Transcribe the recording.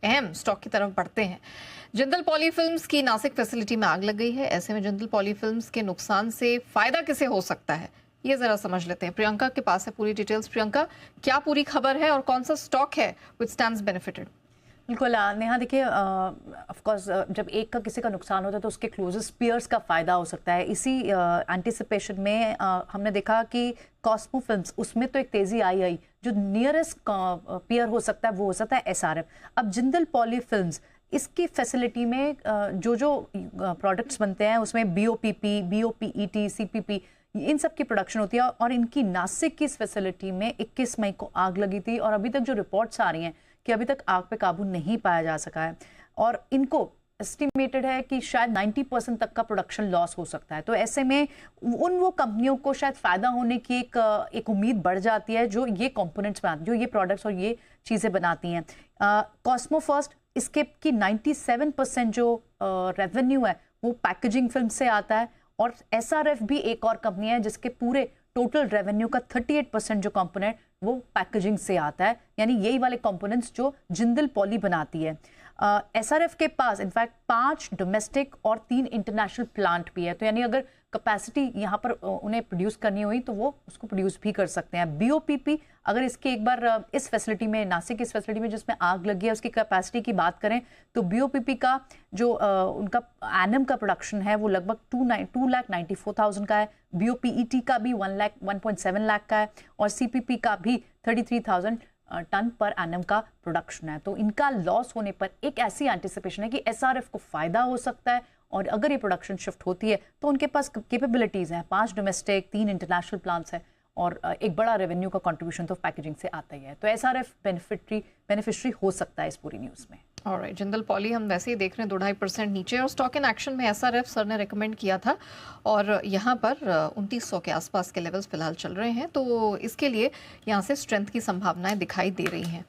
अहम स्टॉक की तरफ बढ़ते हैं। जिंदल पॉली फिल्म्स की नासिक फैसिलिटी में आग लग गई है। ऐसे में जिंदल पॉली फिल्म्स के नुकसान से फायदा किसे हो सकता है, ये जरा समझ लेते हैं। प्रियंका के पास है पूरी डिटेल्स। प्रियंका, क्या पूरी खबर है और कौन सा स्टॉक है व्हिच स्टैंड्स बेनिफिटेड? बिल्कुल नेहा, देखिए ऑफ कोर्स जब एक का किसी का नुकसान होता है तो उसके क्लोजेस्ट पीयर्स का फ़ायदा हो सकता है। इसी एंटिसिपेशन में हमने देखा कि कॉस्मो फिल्म्स, उसमें तो एक तेज़ी आई। जो नियरेस्ट पीयर हो सकता है वो हो सकता है एसआरएफ। अब जिंदल पॉली फिल्म्स, इसकी फैसिलिटी में जो प्रोडक्ट्स बनते हैं उसमें बीओपीपी, बीओपीईटी, सीपीपी, इन सब की प्रोडक्शन होती है। और इनकी नासिक की इस फैसिलिटी में 21 मई को आग लगी थी और अभी तक जो रिपोर्ट्स आ रही हैं कि अभी तक आग पे काबू नहीं पाया जा सका है और इनको एस्टिमेटेड है कि शायद 90% तक का प्रोडक्शन लॉस हो सकता है। तो ऐसे में वो कंपनियों को शायद फायदा होने की एक उम्मीद बढ़ जाती है जो ये कंपोनेंट्स बनाती, जो ये प्रोडक्ट्स और ये चीज़ें बनाती हैं। कॉस्मो फर्स्ट, इसके की 97% जो रेवेन्यू है वो पैकेजिंग फिल्म से आता है और एसआरएफ भी एक और कंपनी है जिसके पूरे टोटल रेवेन्यू का 38% जो कंपोनेंट वो पैकेजिंग से आता है, यानी यही वाले कंपोनेंट्स जो जिंदल पॉली बनाती है। एसआरएफ के पास इनफैक्ट 5 डोमेस्टिक और 3 इंटरनेशनल प्लांट भी है, तो यानी अगर कैपेसिटी यहाँ पर उन्हें प्रोड्यूस करनी हुई तो वो उसको प्रोड्यूस भी कर सकते हैं। बीओपीपी, अगर इसकी एक बार इस फैसिलिटी में, नासिक इस फैसिलिटी में जिसमें आग लगी है, उसकी कैपेसिटी की बात करें तो बीओपीपी का जो उनका एनम का प्रोडक्शन है वो लगभग 2,94,000 का है। बीओपीईटी का भी 1.7 लाख का है और सीपीपी का भी 33,000 टन पर एनम का प्रोडक्शन है। तो इनका लॉस होने पर एक ऐसी एंटिसिपेशन है कि एसआरएफ को फायदा हो सकता है और अगर ये प्रोडक्शन शिफ्ट होती है तो उनके पास कैपेबिलिटीज हैं, 5 डोमेस्टिक, 3 इंटरनेशनल प्लांट्स हैं और एक बड़ा रेवेन्यू का कंट्रीब्यूशन तो पैकेजिंग से आता ही है। तो एसआरएफ बेनिफिशरी हो सकता है इस पूरी न्यूज़ में। ऑलराइट, जिंदल पॉली हम वैसे ही देख रहे हैं 2-2.5% नीचे और स्टॉक इन एक्शन में एसआरएफ सर ने रेकमेंड किया था और यहाँ पर 2900 के आसपास के लेवल्स फिलहाल चल रहे हैं, तो इसके लिए यहाँ से स्ट्रेंथ की संभावनाएं दिखाई दे रही हैं।